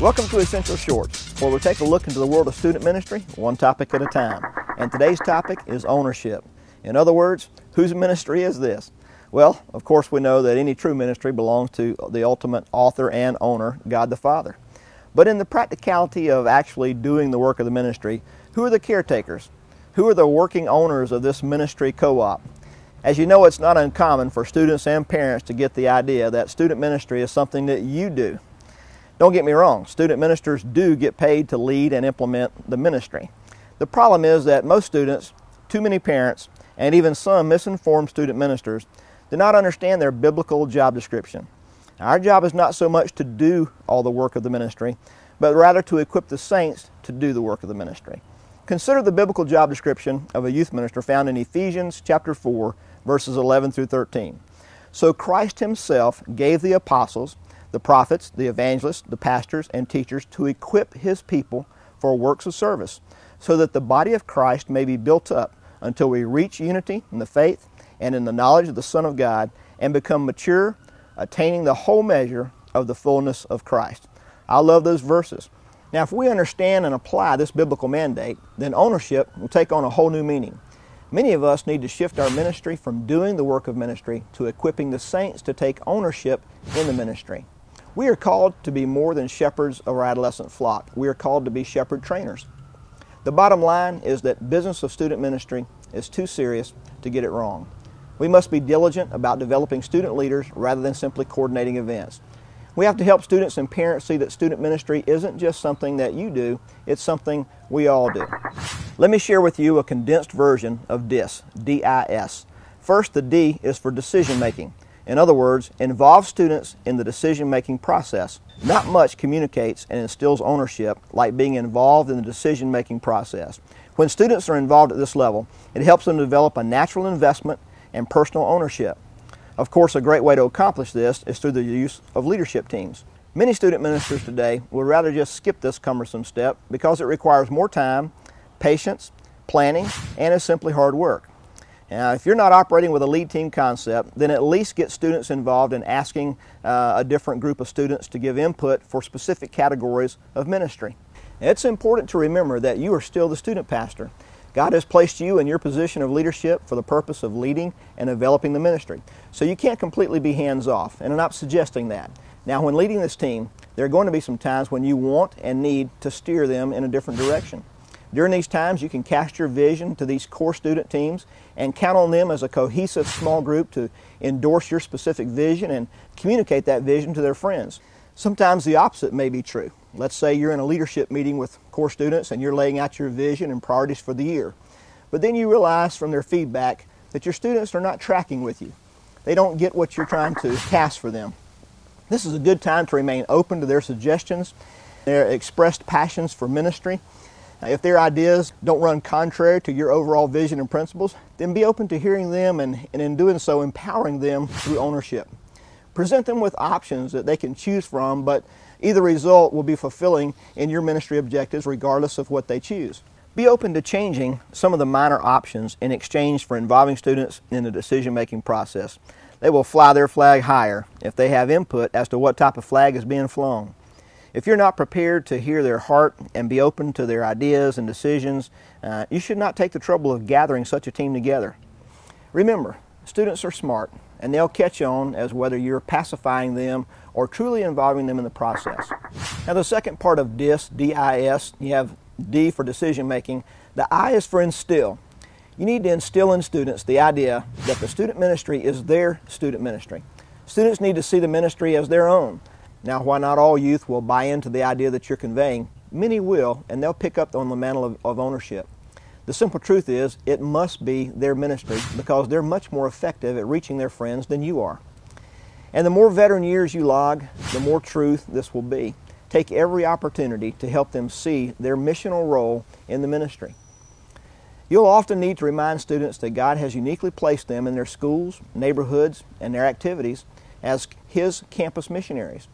Welcome to Essential Shorts, where we take a look into the world of student ministry, one topic at a time. And today's topic is ownership. In other words, whose ministry is this? Well, of course we know that any true ministry belongs to the ultimate author and owner, God the Father. But in the practicality of actually doing the work of the ministry, who are the caretakers? Who are the working owners of this ministry co-op? As you know, it's not uncommon for students and parents to get the idea that student ministry is something that you do. Don't get me wrong, student ministers do get paid to lead and implement the ministry. The problem is that most students, too many parents, and even some misinformed student ministers do not understand their biblical job description. Our job is not so much to do all the work of the ministry, but rather to equip the saints to do the work of the ministry. Consider the biblical job description of a youth minister found in Ephesians chapter 4, verses 11 through 13. So Christ himself gave the apostles, the prophets, the evangelists, the pastors, and teachers to equip his people for works of service, so that the body of Christ may be built up until we reach unity in the faith and in the knowledge of the Son of God and become mature, attaining the whole measure of the fullness of Christ. I love those verses. Now, if we understand and apply this biblical mandate, then ownership will take on a whole new meaning. Many of us need to shift our ministry from doing the work of ministry to equipping the saints to take ownership in the ministry. We are called to be more than shepherds of our adolescent flock. We are called to be shepherd trainers. The bottom line is that business of student ministry is too serious to get it wrong. We must be diligent about developing student leaders rather than simply coordinating events. We have to help students and parents see that student ministry isn't just something that you do, it's something we all do. Let me share with you a condensed version of DIS, D-I-S. First, the D is for decision making. In other words, involve students in the decision-making process. Not much communicates and instills ownership like being involved in the decision-making process. When students are involved at this level, it helps them develop a natural investment and personal ownership. Of course, a great way to accomplish this is through the use of leadership teams. Many student ministers today would rather just skip this cumbersome step because it requires more time, patience, planning, and is simply hard work. Now, if you're not operating with a lead team concept, then at least get students involved in asking a different group of students to give input for specific categories of ministry. It's important to remember that you are still the student pastor. God has placed you in your position of leadership for the purpose of leading and developing the ministry. So you can't completely be hands-off, and I'm not suggesting that. Now, when leading this team, there are going to be some times when you want and need to steer them in a different direction. During these times, you can cast your vision to these core student teams and count on them as a cohesive small group to endorse your specific vision and communicate that vision to their friends. Sometimes the opposite may be true. Let's say you're in a leadership meeting with core students and you're laying out your vision and priorities for the year. But then you realize from their feedback that your students are not tracking with you. They don't get what you're trying to cast for them. This is a good time to remain open to their suggestions, their expressed passions for ministry. If their ideas don't run contrary to your overall vision and principles, then be open to hearing them and in doing so, empowering them through ownership. Present them with options that they can choose from, but either result will be fulfilling in your ministry objectives regardless of what they choose. Be open to changing some of the minor options in exchange for involving students in the decision-making process. They will fly their flag higher if they have input as to what type of flag is being flown. If you're not prepared to hear their heart and be open to their ideas and decisions, you should not take the trouble of gathering such a team together. Remember, students are smart, and they'll catch on as whether you're pacifying them or truly involving them in the process. Now, the second part of DIS, D-I-S, you have D for decision making. The I is for instill. You need to instill in students the idea that the student ministry is their student ministry. Students need to see the ministry as their own. Now, while not all youth will buy into the idea that you're conveying, many will, and they'll pick up on the mantle of ownership. The simple truth is, it must be their ministry because they're much more effective at reaching their friends than you are. And the more veteran years you log, the more truth this will be. Take every opportunity to help them see their missional role in the ministry. You'll often need to remind students that God has uniquely placed them in their schools, neighborhoods, and their activities as His campus missionaries.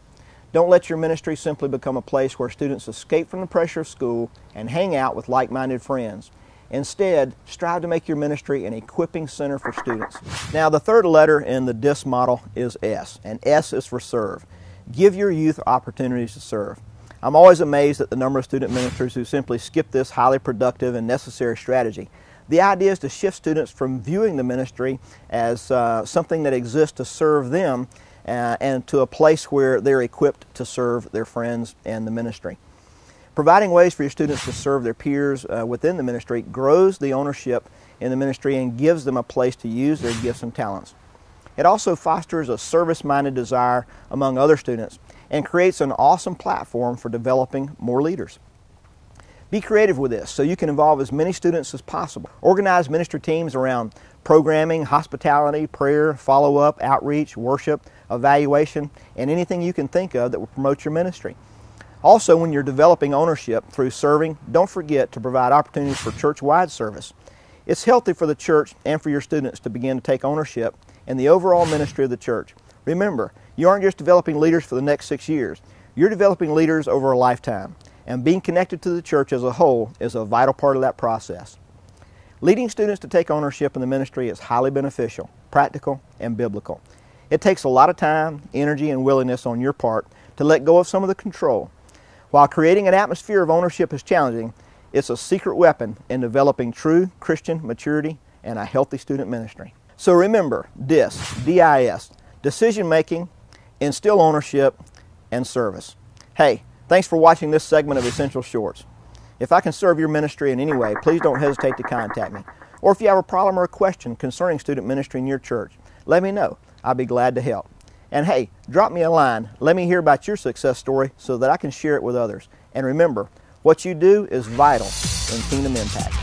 Don't let your ministry simply become a place where students escape from the pressure of school and hang out with like-minded friends. Instead, strive to make your ministry an equipping center for students. Now, the third letter in the DIS model is S, and S is for serve. Give your youth opportunities to serve. I'm always amazed at the number of student ministers who simply skip this highly productive and necessary strategy. The idea is to shift students from viewing the ministry as something that exists to serve them and to a place where they're equipped to serve their friends and the ministry. Providing ways for your students to serve their peers within the ministry grows the ownership in the ministry and gives them a place to use their gifts and talents. It also fosters a service-minded desire among other students and creates an awesome platform for developing more leaders. Be creative with this so you can involve as many students as possible. Organize ministry teams around programming, hospitality, prayer, follow-up, outreach, worship, evaluation, and anything you can think of that will promote your ministry. Also, when you're developing ownership through serving, don't forget to provide opportunities for church-wide service. It's healthy for the church and for your students to begin to take ownership in the overall ministry of the church. Remember, you aren't just developing leaders for the next 6 years. You're developing leaders over a lifetime, and being connected to the church as a whole is a vital part of that process. Leading students to take ownership in the ministry is highly beneficial, practical, and biblical. It takes a lot of time, energy, and willingness on your part to let go of some of the control. While creating an atmosphere of ownership is challenging, it's a secret weapon in developing true Christian maturity and a healthy student ministry. So remember, DIS, decision-making, instill ownership, and service. Hey, thanks for watching this segment of Essential Shorts. If I can serve your ministry in any way, please don't hesitate to contact me. Or if you have a problem or a question concerning student ministry in your church, let me know. I'll be glad to help. And hey, drop me a line. Let me hear about your success story so that I can share it with others. And remember, what you do is vital in kingdom impact.